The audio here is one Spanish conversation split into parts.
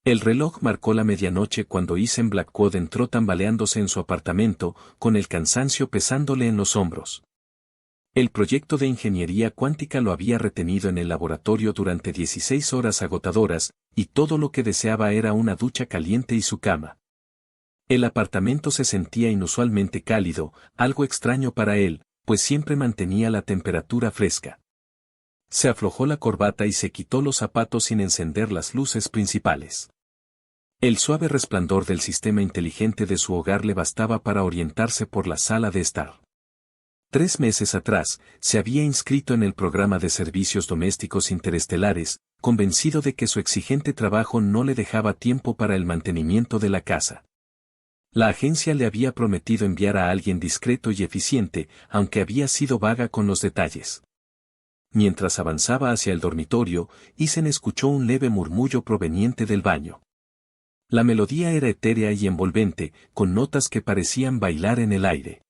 El reloj marcó la medianoche cuando Isen Blackwood entró tambaleándose en su apartamento, con el cansancio pesándole en los hombros. El proyecto de ingeniería cuántica lo había retenido en el laboratorio durante 16 horas agotadoras, y todo lo que deseaba era una ducha caliente y su cama. El apartamento se sentía inusualmente cálido, algo extraño para él, pues siempre mantenía la temperatura fresca. Se aflojó la corbata y se quitó los zapatos sin encender las luces principales. El suave resplandor del sistema inteligente de su hogar le bastaba para orientarse por la sala de estar. 3 meses atrás, se había inscrito en el programa de servicios domésticos interestelares, convencido de que su exigente trabajo no le dejaba tiempo para el mantenimiento de la casa. La agencia le había prometido enviar a alguien discreto y eficiente, aunque había sido vaga con los detalles. Mientras avanzaba hacia el dormitorio, Isen escuchó un leve murmullo proveniente del baño. La melodía era etérea y envolvente, con notas que parecían bailar en el aire.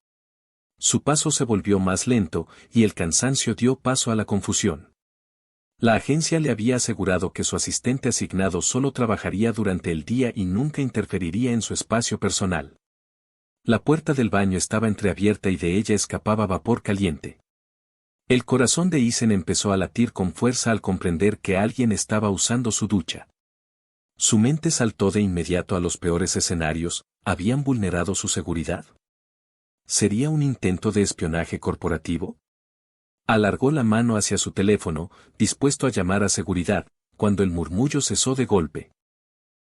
Su paso se volvió más lento, y el cansancio dio paso a la confusión. La agencia le había asegurado que su asistente asignado solo trabajaría durante el día y nunca interferiría en su espacio personal. La puerta del baño estaba entreabierta y de ella escapaba vapor caliente. El corazón de Isen empezó a latir con fuerza al comprender que alguien estaba usando su ducha. Su mente saltó de inmediato a los peores escenarios. ¿Habían vulnerado su seguridad? ¿Sería un intento de espionaje corporativo? Alargó la mano hacia su teléfono, dispuesto a llamar a seguridad, cuando el murmullo cesó de golpe.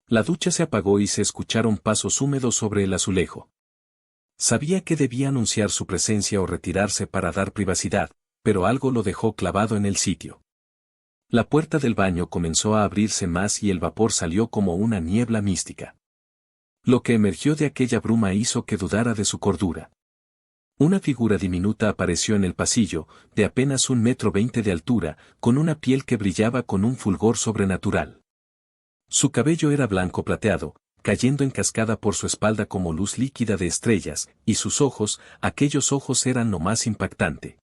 La ducha se apagó y se escucharon pasos húmedos sobre el azulejo. Sabía que debía anunciar su presencia o retirarse para dar privacidad, pero algo lo dejó clavado en el sitio. La puerta del baño comenzó a abrirse más y el vapor salió como una niebla mística. Lo que emergió de aquella bruma hizo que dudara de su cordura. Una figura diminuta apareció en el pasillo, de apenas 1,20 m de altura, con una piel que brillaba con un fulgor sobrenatural. Su cabello era blanco plateado, cayendo en cascada por su espalda como luz líquida de estrellas, y sus ojos, aquellos ojos eran lo más impactante.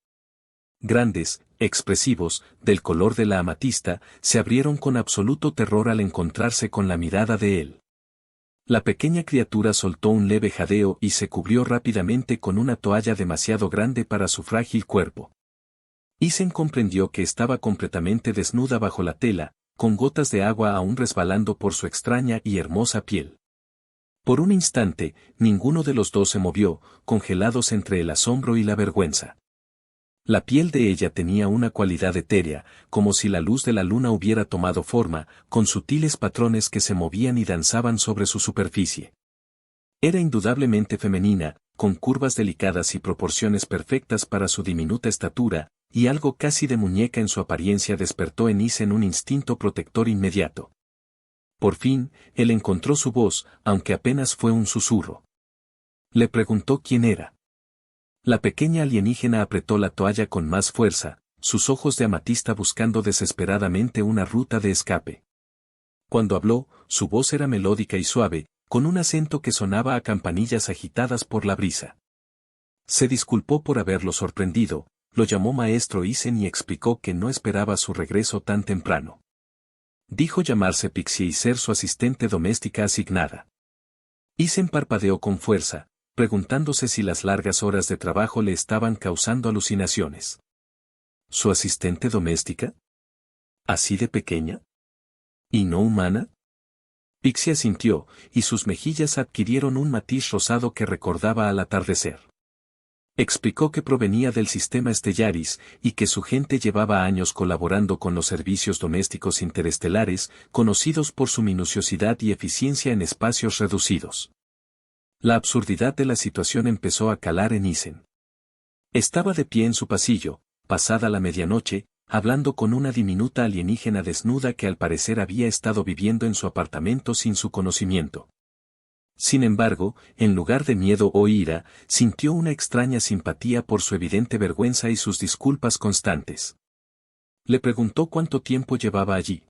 Grandes, expresivos, del color de la amatista, se abrieron con absoluto terror al encontrarse con la mirada de él. La pequeña criatura soltó un leve jadeo y se cubrió rápidamente con una toalla demasiado grande para su frágil cuerpo. Isen comprendió que estaba completamente desnuda bajo la tela, con gotas de agua aún resbalando por su extraña y hermosa piel. Por un instante, ninguno de los dos se movió, congelados entre el asombro y la vergüenza. La piel de ella tenía una cualidad etérea, como si la luz de la luna hubiera tomado forma, con sutiles patrones que se movían y danzaban sobre su superficie. Era indudablemente femenina, con curvas delicadas y proporciones perfectas para su diminuta estatura, y algo casi de muñeca en su apariencia despertó en Isen un instinto protector inmediato. Por fin, él encontró su voz, aunque apenas fue un susurro. Le preguntó quién era. La pequeña alienígena apretó la toalla con más fuerza, sus ojos de amatista buscando desesperadamente una ruta de escape. Cuando habló, su voz era melódica y suave, con un acento que sonaba a campanillas agitadas por la brisa. Se disculpó por haberlo sorprendido, lo llamó maestro Isen y explicó que no esperaba su regreso tan temprano. Dijo llamarse Pixie y ser su asistente doméstica asignada. Isen parpadeó con fuerza, preguntándose si las largas horas de trabajo le estaban causando alucinaciones. ¿Su asistente doméstica? ¿Así de pequeña? ¿Y no humana? Pixie asintió, y sus mejillas adquirieron un matiz rosado que recordaba al atardecer. Explicó que provenía del sistema Stellaris, y que su gente llevaba años colaborando con los servicios domésticos interestelares, conocidos por su minuciosidad y eficiencia en espacios reducidos. La absurdidad de la situación empezó a calar en Isen. Estaba de pie en su pasillo, pasada la medianoche, hablando con una diminuta alienígena desnuda que al parecer había estado viviendo en su apartamento sin su conocimiento. Sin embargo, en lugar de miedo o ira, sintió una extraña simpatía por su evidente vergüenza y sus disculpas constantes. Le preguntó cuánto tiempo llevaba allí.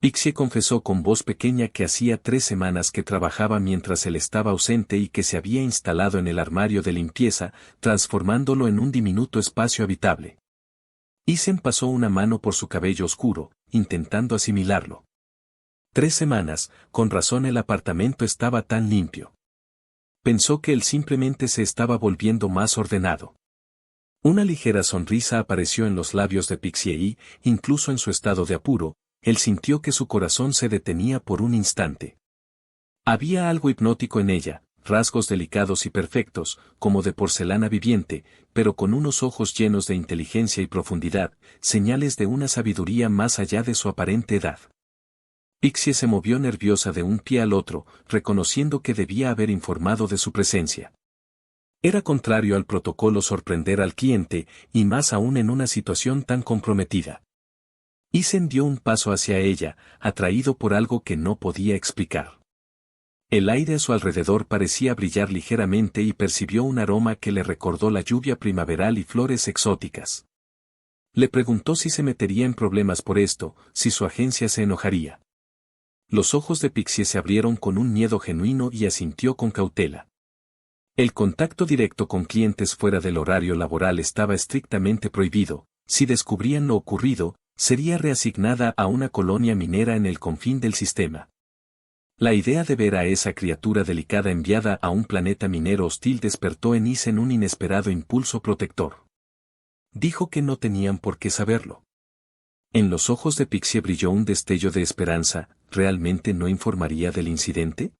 Pixie confesó con voz pequeña que hacía 3 semanas que trabajaba mientras él estaba ausente y que se había instalado en el armario de limpieza, transformándolo en un diminuto espacio habitable. Isen pasó una mano por su cabello oscuro, intentando asimilarlo. 3 semanas, con razón el apartamento estaba tan limpio. Pensó que él simplemente se estaba volviendo más ordenado. Una ligera sonrisa apareció en los labios de Pixie y, incluso en su estado de apuro, él sintió que su corazón se detenía por un instante. Había algo hipnótico en ella, rasgos delicados y perfectos, como de porcelana viviente, pero con unos ojos llenos de inteligencia y profundidad, señales de una sabiduría más allá de su aparente edad. Pixie se movió nerviosa de un pie al otro, reconociendo que debía haber informado de su presencia. Era contrario al protocolo sorprender al cliente, y más aún en una situación tan comprometida. Isen dio un paso hacia ella, atraído por algo que no podía explicar. El aire a su alrededor parecía brillar ligeramente y percibió un aroma que le recordó la lluvia primaveral y flores exóticas. Le preguntó si se metería en problemas por esto, si su agencia se enojaría. Los ojos de Pixie se abrieron con un miedo genuino y asintió con cautela. El contacto directo con clientes fuera del horario laboral estaba estrictamente prohibido. Si descubrían lo ocurrido, sería reasignada a una colonia minera en el confín del sistema. La idea de ver a esa criatura delicada enviada a un planeta minero hostil despertó en Isen un inesperado impulso protector. Dijo que no tenían por qué saberlo. En los ojos de Pixie brilló un destello de esperanza. ¿Realmente no informaría del incidente?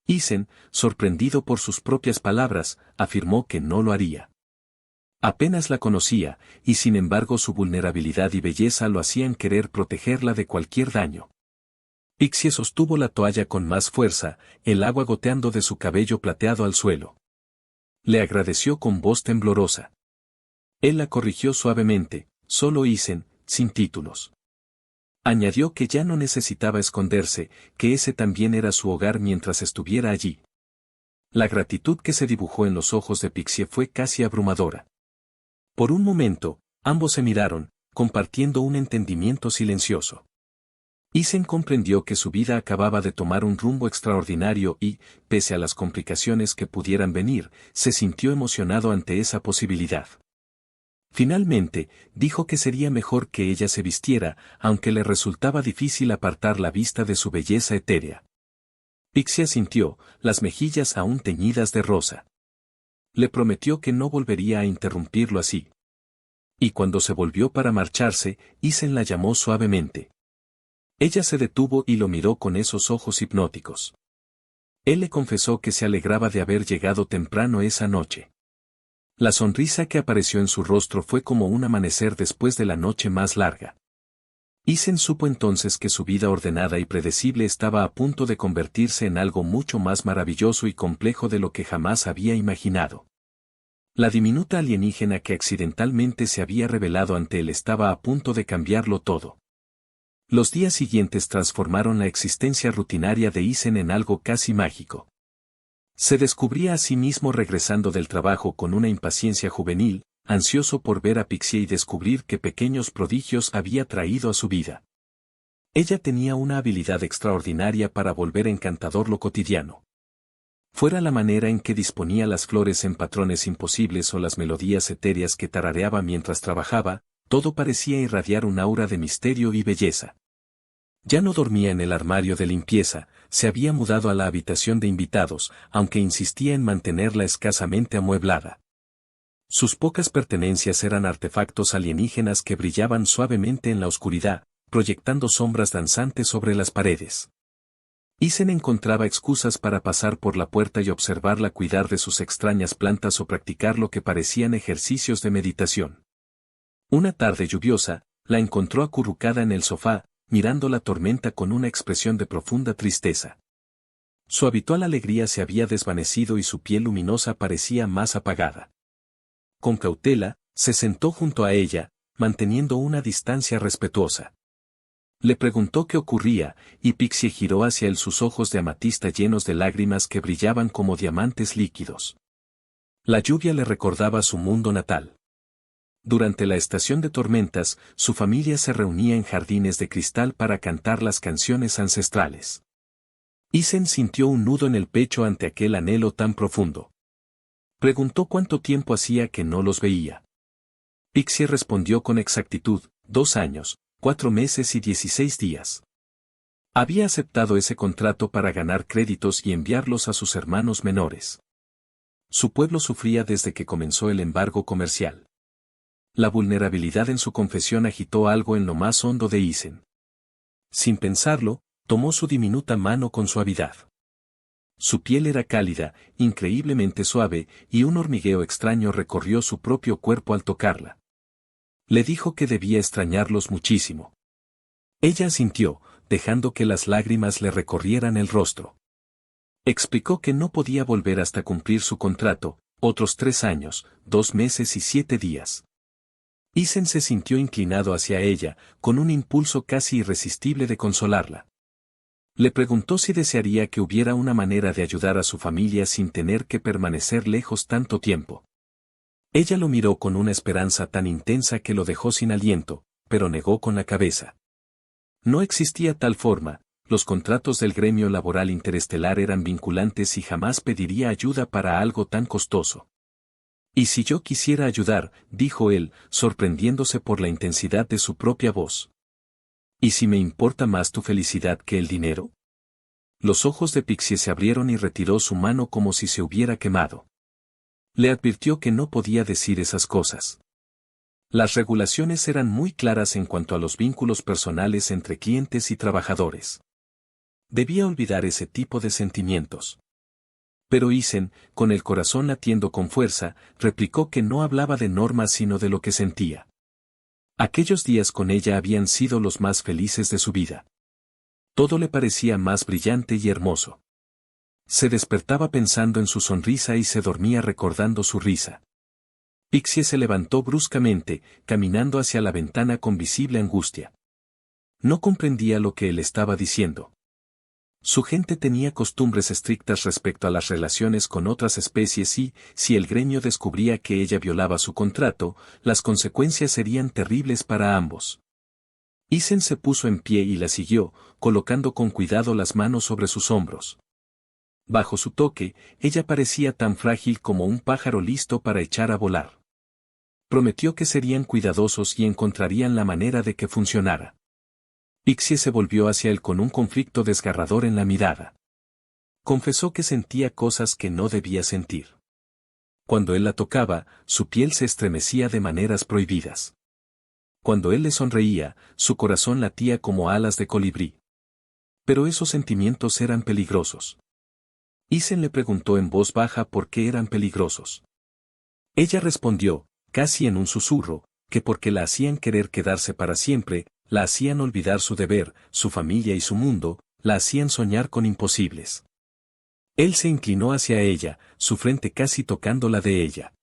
Isen, sorprendido por sus propias palabras, afirmó que no lo haría. Apenas la conocía, y sin embargo su vulnerabilidad y belleza lo hacían querer protegerla de cualquier daño. Pixie sostuvo la toalla con más fuerza, el agua goteando de su cabello plateado al suelo. Le agradeció con voz temblorosa. Él la corrigió suavemente, solo Isen, sin títulos. Añadió que ya no necesitaba esconderse, que ese también era su hogar mientras estuviera allí. La gratitud que se dibujó en los ojos de Pixie fue casi abrumadora. Por un momento, ambos se miraron, compartiendo un entendimiento silencioso. Isen comprendió que su vida acababa de tomar un rumbo extraordinario y, pese a las complicaciones que pudieran venir, se sintió emocionado ante esa posibilidad. Finalmente, dijo que sería mejor que ella se vistiera, aunque le resultaba difícil apartar la vista de su belleza etérea. Pixie asintió, las mejillas aún teñidas de rosa. Le prometió que no volvería a interrumpirlo así. Y cuando se volvió para marcharse, Isen la llamó suavemente. Ella se detuvo y lo miró con esos ojos hipnóticos. Él le confesó que se alegraba de haber llegado temprano esa noche. La sonrisa que apareció en su rostro fue como un amanecer después de la noche más larga. Isen supo entonces que su vida ordenada y predecible estaba a punto de convertirse en algo mucho más maravilloso y complejo de lo que jamás había imaginado. La diminuta alienígena que accidentalmente se había revelado ante él estaba a punto de cambiarlo todo. Los días siguientes transformaron la existencia rutinaria de Isen en algo casi mágico. Se descubría a sí mismo regresando del trabajo con una impaciencia juvenil, ansioso por ver a Pixie y descubrir qué pequeños prodigios había traído a su vida. Ella tenía una habilidad extraordinaria para volver encantador lo cotidiano. Fuera la manera en que disponía las flores en patrones imposibles o las melodías etéreas que tarareaba mientras trabajaba, todo parecía irradiar un aura de misterio y belleza. Ya no dormía en el armario de limpieza, se había mudado a la habitación de invitados, aunque insistía en mantenerla escasamente amueblada. Sus pocas pertenencias eran artefactos alienígenas que brillaban suavemente en la oscuridad, proyectando sombras danzantes sobre las paredes. Isen encontraba excusas para pasar por la puerta y observarla cuidar de sus extrañas plantas o practicar lo que parecían ejercicios de meditación. Una tarde lluviosa, la encontró acurrucada en el sofá, mirando la tormenta con una expresión de profunda tristeza. Su habitual alegría se había desvanecido y su piel luminosa parecía más apagada. Con cautela, se sentó junto a ella, manteniendo una distancia respetuosa. Le preguntó qué ocurría, y Pixie giró hacia él sus ojos de amatista llenos de lágrimas que brillaban como diamantes líquidos. La lluvia le recordaba su mundo natal. Durante la estación de tormentas, su familia se reunía en jardines de cristal para cantar las canciones ancestrales. Isen sintió un nudo en el pecho ante aquel anhelo tan profundo. Preguntó cuánto tiempo hacía que no los veía. Pixie respondió con exactitud, 2 años, 4 meses y 16 días. Había aceptado ese contrato para ganar créditos y enviarlos a sus hermanos menores. Su pueblo sufría desde que comenzó el embargo comercial. La vulnerabilidad en su confesión agitó algo en lo más hondo de Isen. Sin pensarlo, tomó su diminuta mano con suavidad. Su piel era cálida, increíblemente suave, y un hormigueo extraño recorrió su propio cuerpo al tocarla. Le dijo que debía extrañarlos muchísimo. Ella asintió, dejando que las lágrimas le recorrieran el rostro. Explicó que no podía volver hasta cumplir su contrato, otros 3 años, 2 meses y 7 días. Isen se sintió inclinado hacia ella, con un impulso casi irresistible de consolarla. Le preguntó si desearía que hubiera una manera de ayudar a su familia sin tener que permanecer lejos tanto tiempo. Ella lo miró con una esperanza tan intensa que lo dejó sin aliento, pero negó con la cabeza. No existía tal forma, los contratos del gremio laboral interestelar eran vinculantes y jamás pediría ayuda para algo tan costoso. «¿Y si yo quisiera ayudar?», dijo él, sorprendiéndose por la intensidad de su propia voz. «¿Y si me importa más tu felicidad que el dinero?». Los ojos de Pixie se abrieron y retiró su mano como si se hubiera quemado. Le advirtió que no podía decir esas cosas. Las regulaciones eran muy claras en cuanto a los vínculos personales entre clientes y trabajadores. Debía olvidar ese tipo de sentimientos. Pero Isen, con el corazón latiendo con fuerza, replicó que no hablaba de normas sino de lo que sentía. Aquellos días con ella habían sido los más felices de su vida. Todo le parecía más brillante y hermoso. Se despertaba pensando en su sonrisa y se dormía recordando su risa. Pixie se levantó bruscamente, caminando hacia la ventana con visible angustia. No comprendía lo que él estaba diciendo. Su gente tenía costumbres estrictas respecto a las relaciones con otras especies y, si el gremio descubría que ella violaba su contrato, las consecuencias serían terribles para ambos. Isen se puso en pie y la siguió, colocando con cuidado las manos sobre sus hombros. Bajo su toque, ella parecía tan frágil como un pájaro listo para echar a volar. Prometió que serían cuidadosos y encontrarían la manera de que funcionara. Pixie se volvió hacia él con un conflicto desgarrador en la mirada. Confesó que sentía cosas que no debía sentir. Cuando él la tocaba, su piel se estremecía de maneras prohibidas. Cuando él le sonreía, su corazón latía como alas de colibrí. Pero esos sentimientos eran peligrosos. Isen le preguntó en voz baja por qué eran peligrosos. Ella respondió, casi en un susurro, que porque la hacían querer quedarse para siempre, la hacían olvidar su deber, su familia y su mundo, la hacían soñar con imposibles. Él se inclinó hacia ella, su frente casi tocando la de ella.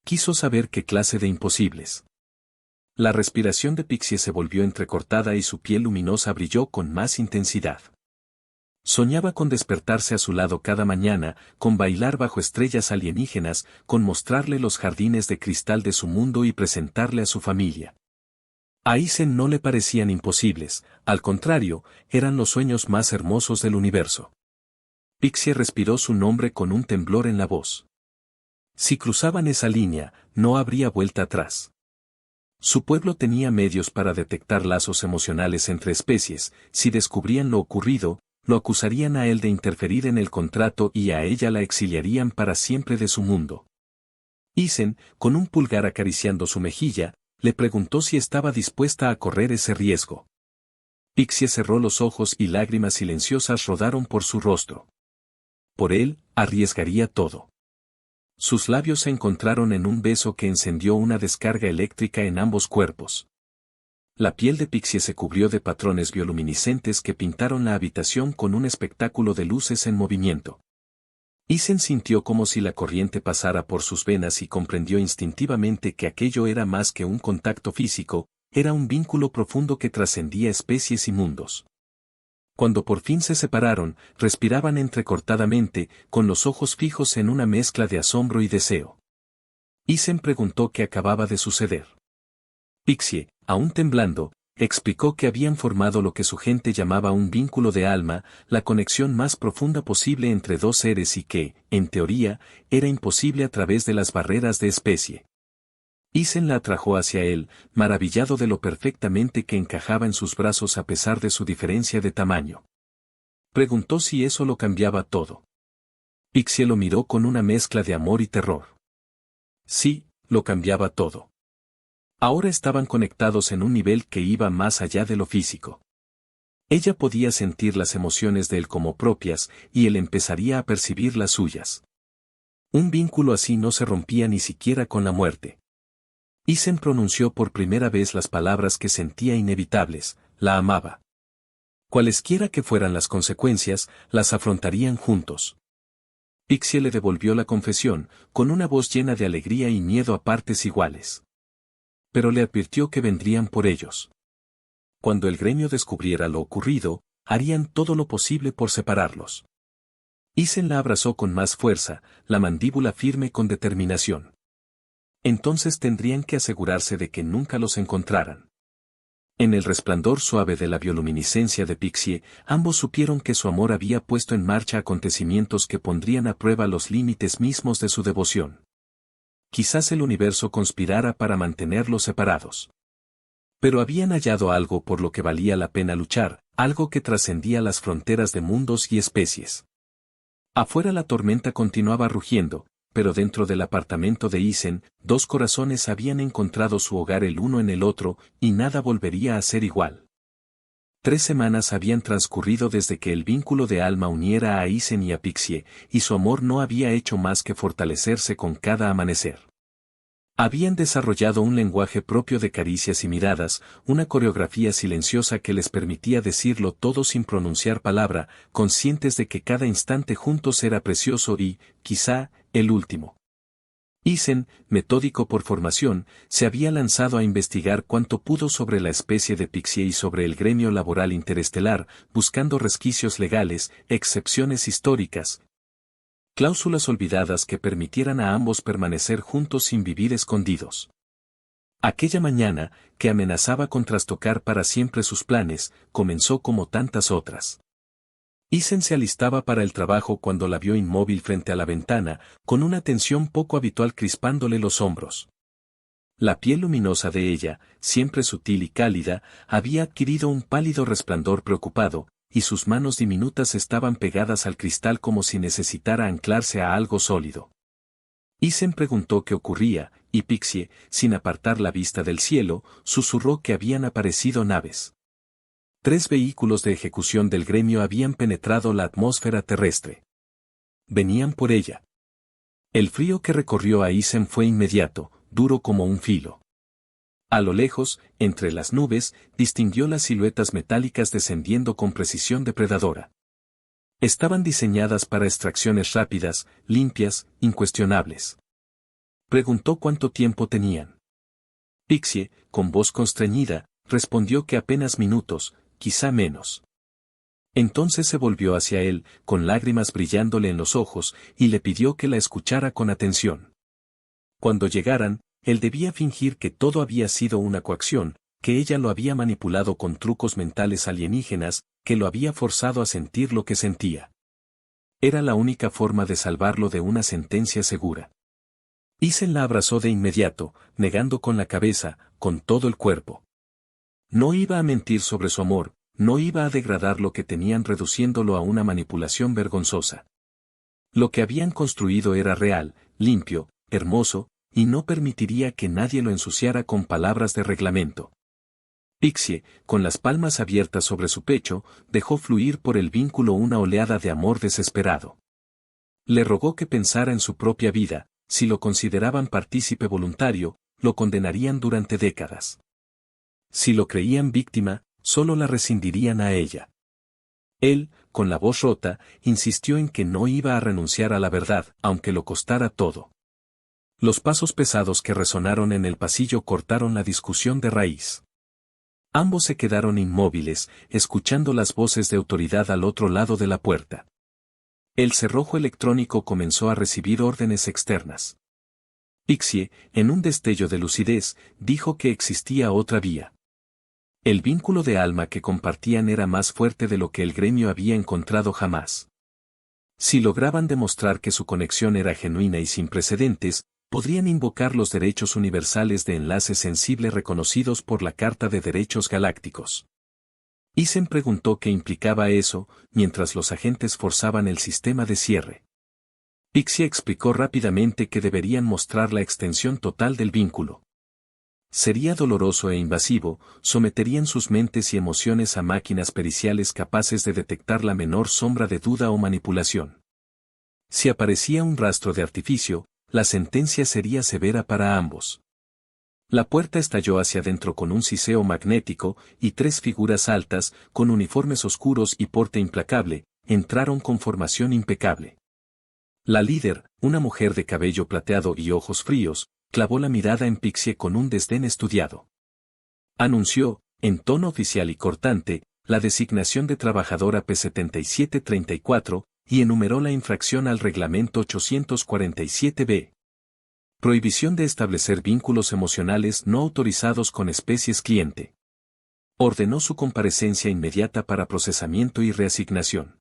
Quiso saber qué clase de imposibles. La respiración de Pixie se volvió entrecortada y su piel luminosa brilló con más intensidad. Soñaba con despertarse a su lado cada mañana, con bailar bajo estrellas alienígenas, con mostrarle los jardines de cristal de su mundo y presentarle a su familia. A Isen no le parecían imposibles, al contrario, eran los sueños más hermosos del universo. Pixie respiró su nombre con un temblor en la voz. Si cruzaban esa línea, no habría vuelta atrás. Su pueblo tenía medios para detectar lazos emocionales entre especies, si descubrían lo ocurrido, lo acusarían a él de interferir en el contrato y a ella la exiliarían para siempre de su mundo. Isen, con un pulgar acariciando su mejilla, le preguntó si estaba dispuesta a correr ese riesgo. Pixie cerró los ojos y lágrimas silenciosas rodaron por su rostro. Por él, arriesgaría todo. Sus labios se encontraron en un beso que encendió una descarga eléctrica en ambos cuerpos. La piel de Pixie se cubrió de patrones bioluminiscentes que pintaron la habitación con un espectáculo de luces en movimiento. Isen sintió como si la corriente pasara por sus venas y comprendió instintivamente que aquello era más que un contacto físico, era un vínculo profundo que trascendía especies y mundos. Cuando por fin se separaron, respiraban entrecortadamente, con los ojos fijos en una mezcla de asombro y deseo. Isen preguntó qué acababa de suceder. Pixie, aún temblando, explicó que habían formado lo que su gente llamaba un vínculo de alma, la conexión más profunda posible entre dos seres y que, en teoría, era imposible a través de las barreras de especie. Isen la atrajo hacia él, maravillado de lo perfectamente que encajaba en sus brazos a pesar de su diferencia de tamaño. Preguntó si eso lo cambiaba todo. Pixie lo miró con una mezcla de amor y terror. Sí, lo cambiaba todo. Ahora estaban conectados en un nivel que iba más allá de lo físico. Ella podía sentir las emociones de él como propias, y él empezaría a percibir las suyas. Un vínculo así no se rompía ni siquiera con la muerte. Isen pronunció por primera vez las palabras que sentía inevitables: la amaba. Cualesquiera que fueran las consecuencias, las afrontarían juntos. Pixie le devolvió la confesión, con una voz llena de alegría y miedo a partes iguales. Pero le advirtió que vendrían por ellos. Cuando el gremio descubriera lo ocurrido, harían todo lo posible por separarlos. Isen la abrazó con más fuerza, la mandíbula firme con determinación. Entonces tendrían que asegurarse de que nunca los encontraran. En el resplandor suave de la bioluminiscencia de Pixie, ambos supieron que su amor había puesto en marcha acontecimientos que pondrían a prueba los límites mismos de su devoción. Quizás el universo conspirara para mantenerlos separados. Pero habían hallado algo por lo que valía la pena luchar, algo que trascendía las fronteras de mundos y especies. Afuera la tormenta continuaba rugiendo, pero dentro del apartamento de Isen, dos corazones habían encontrado su hogar el uno en el otro, y nada volvería a ser igual. 3 semanas habían transcurrido desde que el vínculo de alma uniera a Isen y a Pixie, y su amor no había hecho más que fortalecerse con cada amanecer. Habían desarrollado un lenguaje propio de caricias y miradas, una coreografía silenciosa que les permitía decirlo todo sin pronunciar palabra, conscientes de que cada instante juntos era precioso y, quizá, el último. Isen, metódico por formación, se había lanzado a investigar cuanto pudo sobre la especie de Pixie y sobre el gremio laboral interestelar, buscando resquicios legales, excepciones históricas, cláusulas olvidadas que permitieran a ambos permanecer juntos sin vivir escondidos. Aquella mañana, que amenazaba con trastocar para siempre sus planes, comenzó como tantas otras. Isen se alistaba para el trabajo cuando la vio inmóvil frente a la ventana, con una tensión poco habitual crispándole los hombros. La piel luminosa de ella, siempre sutil y cálida, había adquirido un pálido resplandor preocupado, y sus manos diminutas estaban pegadas al cristal como si necesitara anclarse a algo sólido. Isen preguntó qué ocurría, y Pixie, sin apartar la vista del cielo, susurró que habían aparecido naves. 3 vehículos de ejecución del gremio habían penetrado la atmósfera terrestre. Venían por ella. El frío que recorrió a Isen fue inmediato, duro como un filo. A lo lejos, entre las nubes, distinguió las siluetas metálicas descendiendo con precisión depredadora. Estaban diseñadas para extracciones rápidas, limpias, incuestionables. Preguntó cuánto tiempo tenían. Pixie, con voz constreñida, respondió que apenas minutos, quizá menos. Entonces se volvió hacia él, con lágrimas brillándole en los ojos, y le pidió que la escuchara con atención. Cuando llegaran, él debía fingir que todo había sido una coacción, que ella lo había manipulado con trucos mentales alienígenas, que lo había forzado a sentir lo que sentía. Era la única forma de salvarlo de una sentencia segura. Isen la abrazó de inmediato, negando con la cabeza, con todo el cuerpo. No iba a mentir sobre su amor, no iba a degradar lo que tenían reduciéndolo a una manipulación vergonzosa. Lo que habían construido era real, limpio, hermoso, y no permitiría que nadie lo ensuciara con palabras de reglamento. Pixie, con las palmas abiertas sobre su pecho, dejó fluir por el vínculo una oleada de amor desesperado. Le rogó que pensara en su propia vida, si lo consideraban partícipe voluntario, lo condenarían durante décadas. Si lo creían víctima, solo la rescindirían a ella. Él, con la voz rota, insistió en que no iba a renunciar a la verdad, aunque lo costara todo. Los pasos pesados que resonaron en el pasillo cortaron la discusión de raíz. Ambos se quedaron inmóviles, escuchando las voces de autoridad al otro lado de la puerta. El cerrojo electrónico comenzó a recibir órdenes externas. Pixie, en un destello de lucidez, dijo que existía otra vía. El vínculo de alma que compartían era más fuerte de lo que el gremio había encontrado jamás. Si lograban demostrar que su conexión era genuina y sin precedentes, podrían invocar los derechos universales de enlace sensible reconocidos por la Carta de Derechos Galácticos. Isen preguntó qué implicaba eso, mientras los agentes forzaban el sistema de cierre. Pixie explicó rápidamente que deberían mostrar la extensión total del vínculo. Sería doloroso e invasivo, someterían sus mentes y emociones a máquinas periciales capaces de detectar la menor sombra de duda o manipulación. Si aparecía un rastro de artificio, la sentencia sería severa para ambos. La puerta estalló hacia adentro con un siseo magnético, y 3 figuras altas, con uniformes oscuros y porte implacable, entraron con formación impecable. La líder, una mujer de cabello plateado y ojos fríos, clavó la mirada en Pixie con un desdén estudiado. Anunció, en tono oficial y cortante, la designación de trabajadora P7734, y enumeró la infracción al reglamento 847b. Prohibición de establecer vínculos emocionales no autorizados con especies cliente. Ordenó su comparecencia inmediata para procesamiento y reasignación.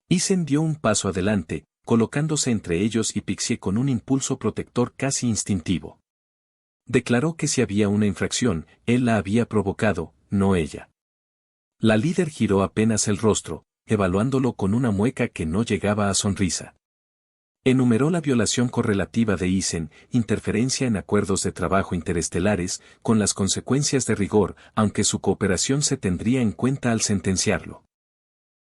Isen dio un paso adelante, colocándose entre ellos y Pixie con un impulso protector casi instintivo. Declaró que si había una infracción, él la había provocado, no ella. La líder giró apenas el rostro, evaluándolo con una mueca que no llegaba a sonrisa. Enumeró la violación correlativa de Isen, interferencia en acuerdos de trabajo interestelares, con las consecuencias de rigor, aunque su cooperación se tendría en cuenta al sentenciarlo.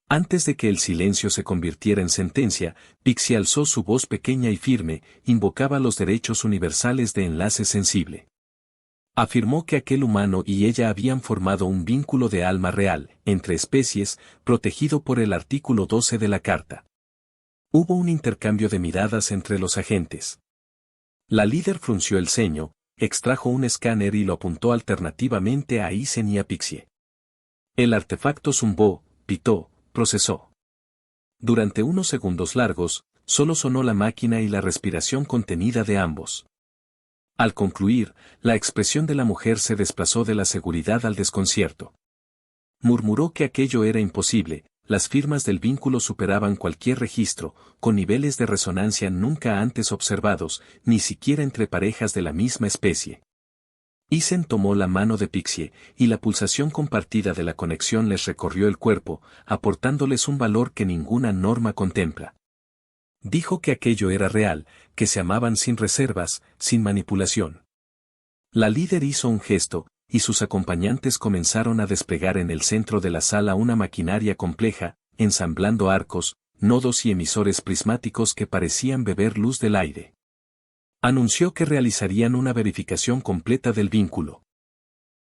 Antes de que el silencio se convirtiera en sentencia, Pixie alzó su voz pequeña y firme, invocaba los derechos universales de enlace sensible. Afirmó que aquel humano y ella habían formado un vínculo de alma real, entre especies, protegido por el artículo 12 de la Carta. Hubo un intercambio de miradas entre los agentes. La líder frunció el ceño, extrajo un escáner y lo apuntó alternativamente a Isen y a Pixie. El artefacto zumbó, pitó, procesó. Durante unos segundos largos, solo sonó la máquina y la respiración contenida de ambos. Al concluir, la expresión de la mujer se desplazó de la seguridad al desconcierto. Murmuró que aquello era imposible, las firmas del vínculo superaban cualquier registro, con niveles de resonancia nunca antes observados, ni siquiera entre parejas de la misma especie. Isen tomó la mano de Pixie, y la pulsación compartida de la conexión les recorrió el cuerpo, aportándoles un valor que ninguna norma contempla. Dijo que aquello era real, que se amaban sin reservas, sin manipulación. La líder hizo un gesto, y sus acompañantes comenzaron a desplegar en el centro de la sala una maquinaria compleja, ensamblando arcos, nodos y emisores prismáticos que parecían beber luz del aire. Anunció que realizarían una verificación completa del vínculo.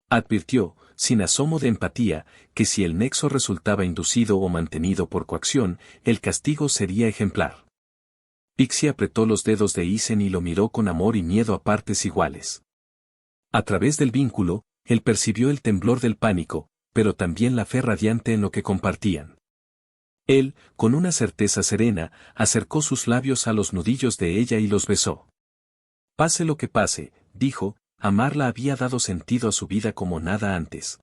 Advirtió, sin asomo de empatía, que si el nexo resultaba inducido o mantenido por coacción, el castigo sería ejemplar. Pixie apretó los dedos de Isen y lo miró con amor y miedo a partes iguales. A través del vínculo, él percibió el temblor del pánico, pero también la fe radiante en lo que compartían. Él, con una certeza serena, acercó sus labios a los nudillos de ella y los besó. Pase lo que pase, dijo, amarla había dado sentido a su vida como nada antes.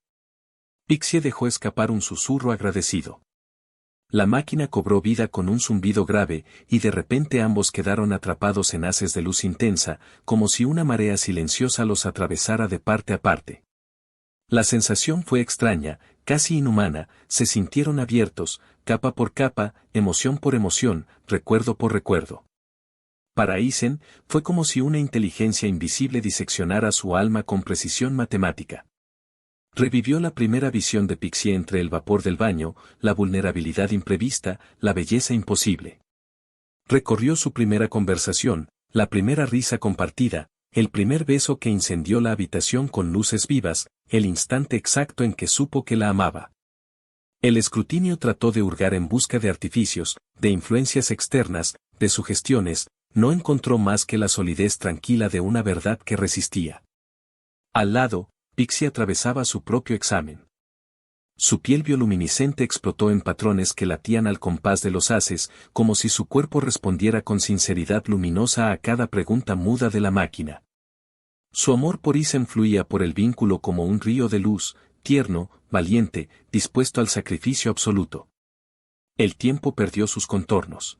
Pixie dejó escapar un susurro agradecido. La máquina cobró vida con un zumbido grave, y de repente ambos quedaron atrapados en haces de luz intensa, como si una marea silenciosa los atravesara de parte a parte. La sensación fue extraña, casi inhumana, se sintieron abiertos, capa por capa, emoción por emoción, recuerdo por recuerdo. Para Isen, fue como si una inteligencia invisible diseccionara su alma con precisión matemática. Revivió la primera visión de Pixie entre el vapor del baño, la vulnerabilidad imprevista, la belleza imposible. Recorrió su primera conversación, la primera risa compartida, el primer beso que incendió la habitación con luces vivas, el instante exacto en que supo que la amaba. El escrutinio trató de hurgar en busca de artificios, de influencias externas, de sugestiones, no encontró más que la solidez tranquila de una verdad que resistía. Al lado, Pixie atravesaba su propio examen. Su piel bioluminiscente explotó en patrones que latían al compás de los haces, como si su cuerpo respondiera con sinceridad luminosa a cada pregunta muda de la máquina. Su amor por Isen fluía por el vínculo como un río de luz, tierno, valiente, dispuesto al sacrificio absoluto. El tiempo perdió sus contornos.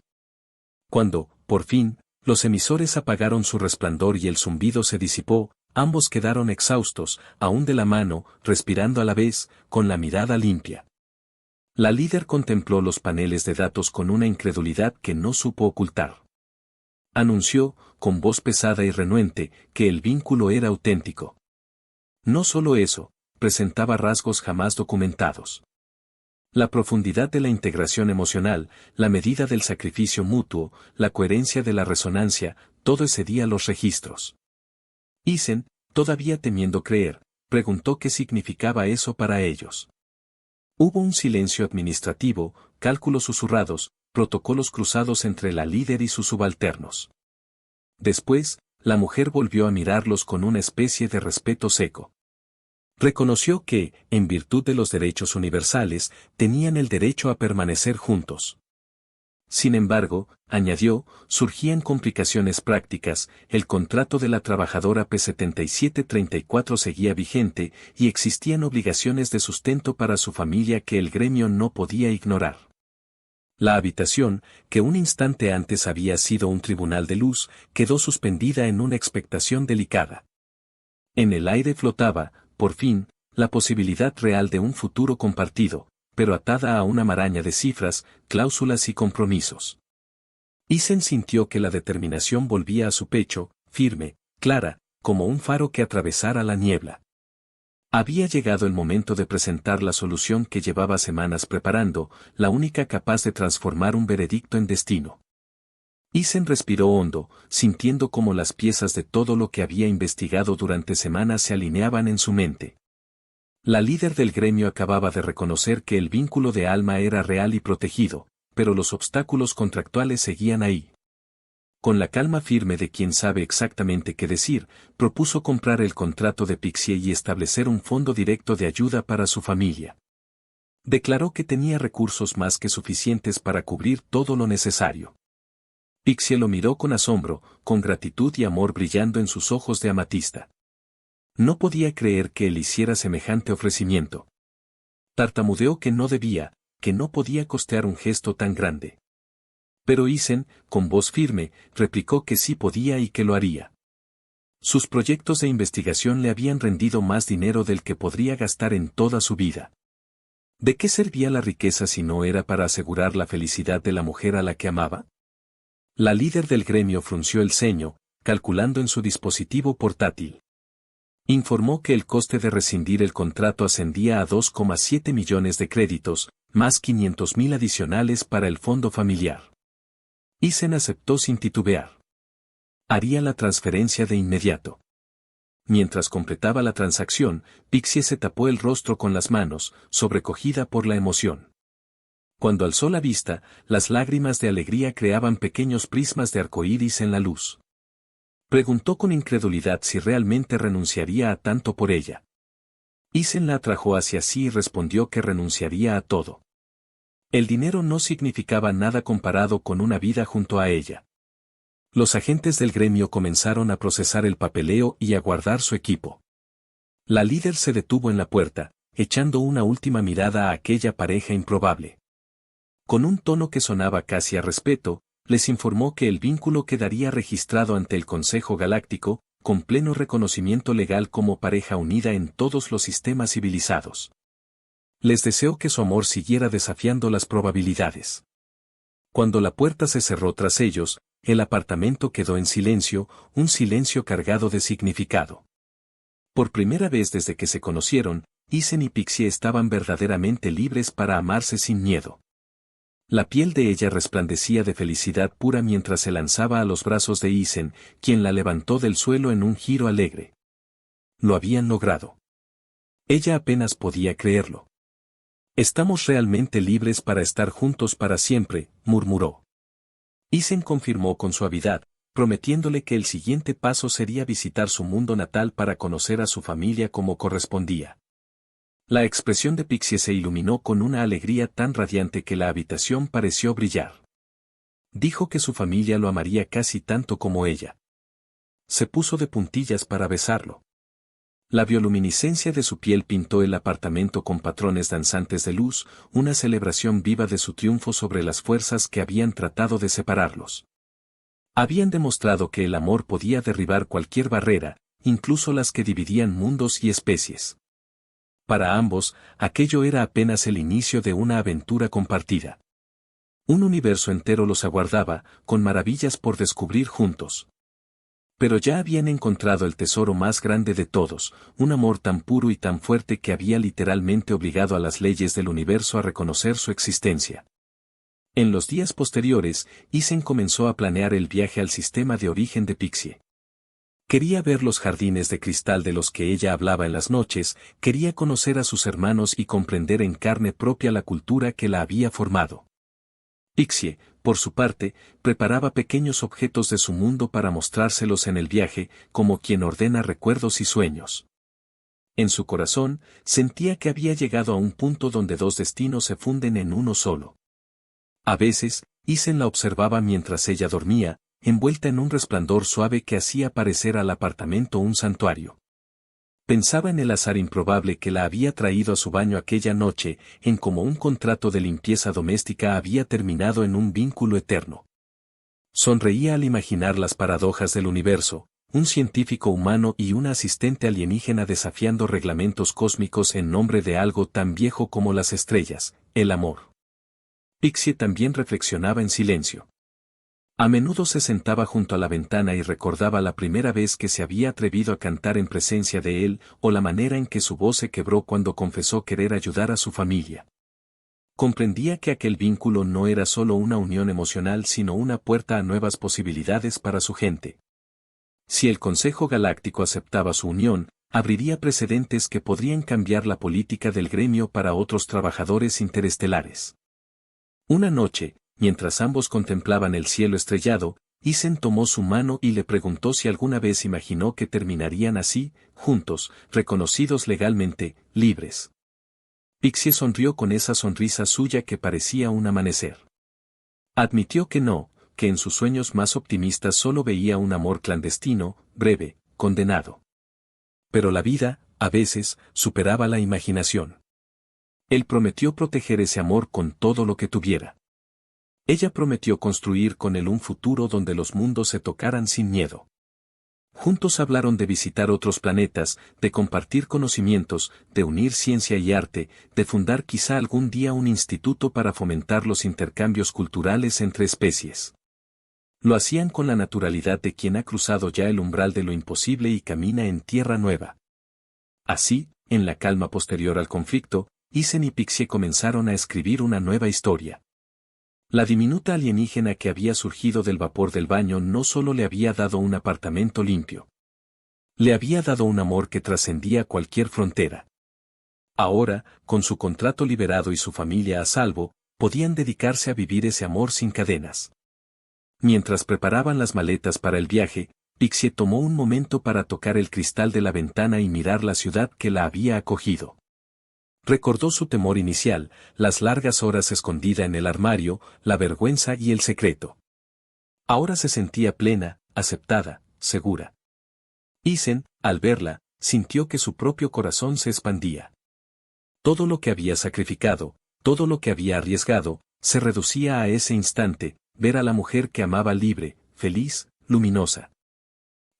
Cuando, por fin, Los emisores apagaron su resplandor y el zumbido se disipó, ambos quedaron exhaustos, aún de la mano, respirando a la vez, con la mirada limpia. La líder contempló los paneles de datos con una incredulidad que no supo ocultar. Anunció, con voz pesada y renuente, que el vínculo era auténtico. No solo eso, presentaba rasgos jamás documentados. La profundidad de la integración emocional, la medida del sacrificio mutuo, la coherencia de la resonancia, todo excedía los registros. Isen, todavía temiendo creer, preguntó qué significaba eso para ellos. Hubo un silencio administrativo, cálculos susurrados, protocolos cruzados entre la líder y sus subalternos. Después, la mujer volvió a mirarlos con una especie de respeto seco. Reconoció que, en virtud de los derechos universales, tenían el derecho a permanecer juntos. Sin embargo, añadió, surgían complicaciones prácticas, el contrato de la trabajadora P7734 seguía vigente y existían obligaciones de sustento para su familia que el gremio no podía ignorar. La habitación, que un instante antes había sido un tribunal de luz, quedó suspendida en una expectación delicada. En el aire flotaba, por fin, la posibilidad real de un futuro compartido, pero atada a una maraña de cifras, cláusulas y compromisos. Isen sintió que la determinación volvía a su pecho, firme, clara, como un faro que atravesara la niebla. Había llegado el momento de presentar la solución que llevaba semanas preparando, la única capaz de transformar un veredicto en destino. Isen respiró hondo, sintiendo cómo las piezas de todo lo que había investigado durante semanas se alineaban en su mente. La líder del gremio acababa de reconocer que el vínculo de alma era real y protegido, pero los obstáculos contractuales seguían ahí. Con la calma firme de quien sabe exactamente qué decir, propuso comprar el contrato de Pixie y establecer un fondo directo de ayuda para su familia. Declaró que tenía recursos más que suficientes para cubrir todo lo necesario. Pixie lo miró con asombro, con gratitud y amor brillando en sus ojos de amatista. No podía creer que él hiciera semejante ofrecimiento. Tartamudeó que no debía, que no podía costear un gesto tan grande. Pero Isen, con voz firme, replicó que sí podía y que lo haría. Sus proyectos de investigación le habían rendido más dinero del que podría gastar en toda su vida. ¿De qué servía la riqueza si no era para asegurar la felicidad de la mujer a la que amaba? La líder del gremio frunció el ceño, calculando en su dispositivo portátil. Informó que el coste de rescindir el contrato ascendía a 2,7 millones de créditos, más 500.000 adicionales para el fondo familiar. Isen aceptó sin titubear. Haría la transferencia de inmediato. Mientras completaba la transacción, Pixie se tapó el rostro con las manos, sobrecogida por la emoción. Cuando alzó la vista, las lágrimas de alegría creaban pequeños prismas de arcoíris en la luz. Preguntó con incredulidad si realmente renunciaría a tanto por ella. Isen la atrajo hacia sí y respondió que renunciaría a todo. El dinero no significaba nada comparado con una vida junto a ella. Los agentes del gremio comenzaron a procesar el papeleo y a guardar su equipo. La líder se detuvo en la puerta, echando una última mirada a aquella pareja improbable. Con un tono que sonaba casi a respeto, les informó que el vínculo quedaría registrado ante el Consejo Galáctico, con pleno reconocimiento legal como pareja unida en todos los sistemas civilizados. Les deseó que su amor siguiera desafiando las probabilidades. Cuando la puerta se cerró tras ellos, el apartamento quedó en silencio, un silencio cargado de significado. Por primera vez desde que se conocieron, Isen y Pixie estaban verdaderamente libres para amarse sin miedo. La piel de ella resplandecía de felicidad pura mientras se lanzaba a los brazos de Isen, quien la levantó del suelo en un giro alegre. Lo habían logrado. Ella apenas podía creerlo. Estamos realmente libres para estar juntos para siempre, murmuró. Isen confirmó con suavidad, prometiéndole que el siguiente paso sería visitar su mundo natal para conocer a su familia como correspondía. La expresión de Pixie se iluminó con una alegría tan radiante que la habitación pareció brillar. Dijo que su familia lo amaría casi tanto como ella. Se puso de puntillas para besarlo. La bioluminiscencia de su piel pintó el apartamento con patrones danzantes de luz, una celebración viva de su triunfo sobre las fuerzas que habían tratado de separarlos. Habían demostrado que el amor podía derribar cualquier barrera, incluso las que dividían mundos y especies. Para ambos, aquello era apenas el inicio de una aventura compartida. Un universo entero los aguardaba, con maravillas por descubrir juntos. Pero ya habían encontrado el tesoro más grande de todos, un amor tan puro y tan fuerte que había literalmente obligado a las leyes del universo a reconocer su existencia. En los días posteriores, Isen comenzó a planear el viaje al sistema de origen de Pixie. Quería ver los jardines de cristal de los que ella hablaba en las noches, quería conocer a sus hermanos y comprender en carne propia la cultura que la había formado. Pixie, por su parte, preparaba pequeños objetos de su mundo para mostrárselos en el viaje, como quien ordena recuerdos y sueños. En su corazón, sentía que había llegado a un punto donde dos destinos se funden en uno solo. A veces, Isen la observaba mientras ella dormía, envuelta en un resplandor suave que hacía parecer al apartamento un santuario. Pensaba en el azar improbable que la había traído a su baño aquella noche, en cómo un contrato de limpieza doméstica había terminado en un vínculo eterno. Sonreía al imaginar las paradojas del universo, un científico humano y una asistente alienígena desafiando reglamentos cósmicos en nombre de algo tan viejo como las estrellas, el amor. Pixie también reflexionaba en silencio. A menudo se sentaba junto a la ventana y recordaba la primera vez que se había atrevido a cantar en presencia de él, o la manera en que su voz se quebró cuando confesó querer ayudar a su familia. Comprendía que aquel vínculo no era solo una unión emocional sino una puerta a nuevas posibilidades para su gente. Si el Consejo Galáctico aceptaba su unión, abriría precedentes que podrían cambiar la política del gremio para otros trabajadores interestelares. Una noche, mientras ambos contemplaban el cielo estrellado, Isen tomó su mano y le preguntó si alguna vez imaginó que terminarían así, juntos, reconocidos legalmente, libres. Pixie sonrió con esa sonrisa suya que parecía un amanecer. Admitió que no, que en sus sueños más optimistas solo veía un amor clandestino, breve, condenado. Pero la vida, a veces, superaba la imaginación. Él prometió proteger ese amor con todo lo que tuviera. Ella prometió construir con él un futuro donde los mundos se tocaran sin miedo. Juntos hablaron de visitar otros planetas, de compartir conocimientos, de unir ciencia y arte, de fundar quizá algún día un instituto para fomentar los intercambios culturales entre especies. Lo hacían con la naturalidad de quien ha cruzado ya el umbral de lo imposible y camina en tierra nueva. Así, en la calma posterior al conflicto, Isen y Pixie comenzaron a escribir una nueva historia. La diminuta alienígena que había surgido del vapor del baño no solo le había dado un apartamento limpio. Le había dado un amor que trascendía cualquier frontera. Ahora, con su contrato liberado y su familia a salvo, podían dedicarse a vivir ese amor sin cadenas. Mientras preparaban las maletas para el viaje, Pixie tomó un momento para tocar el cristal de la ventana y mirar la ciudad que la había acogido. Recordó su temor inicial, las largas horas escondida en el armario, la vergüenza y el secreto. Ahora se sentía plena, aceptada, segura. Isen, al verla, sintió que su propio corazón se expandía. Todo lo que había sacrificado, todo lo que había arriesgado, se reducía a ese instante, ver a la mujer que amaba libre, feliz, luminosa.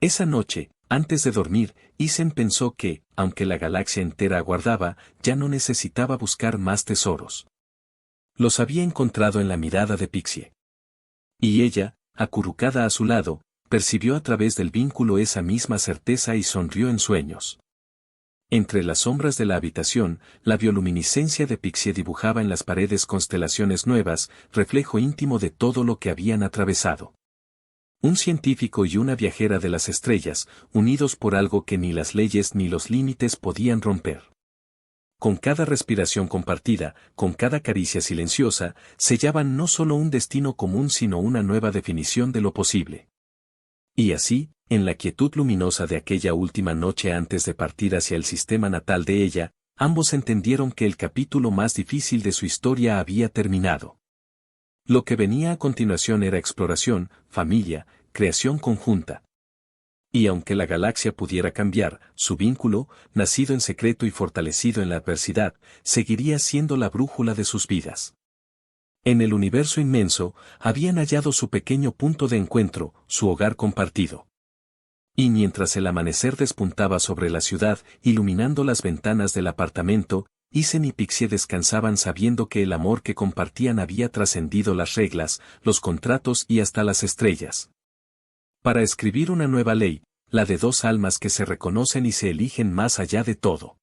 Esa noche, antes de dormir, Isen pensó que, aunque la galaxia entera aguardaba, ya no necesitaba buscar más tesoros. Los había encontrado en la mirada de Pixie. Y ella, acurrucada a su lado, percibió a través del vínculo esa misma certeza y sonrió en sueños. Entre las sombras de la habitación, la bioluminiscencia de Pixie dibujaba en las paredes constelaciones nuevas, reflejo íntimo de todo lo que habían atravesado. Un científico y una viajera de las estrellas, unidos por algo que ni las leyes ni los límites podían romper. Con cada respiración compartida, con cada caricia silenciosa, sellaban no solo un destino común sino una nueva definición de lo posible. Y así, en la quietud luminosa de aquella última noche antes de partir hacia el sistema natal de ella, ambos entendieron que el capítulo más difícil de su historia había terminado. Lo que venía a continuación era exploración, familia, creación conjunta. Y aunque la galaxia pudiera cambiar, su vínculo, nacido en secreto y fortalecido en la adversidad, seguiría siendo la brújula de sus vidas. En el universo inmenso, habían hallado su pequeño punto de encuentro, su hogar compartido. Y mientras el amanecer despuntaba sobre la ciudad, iluminando las ventanas del apartamento, Isen y Pixie descansaban sabiendo que el amor que compartían había trascendido las reglas, los contratos y hasta las estrellas. Para escribir una nueva ley, la de dos almas que se reconocen y se eligen más allá de todo.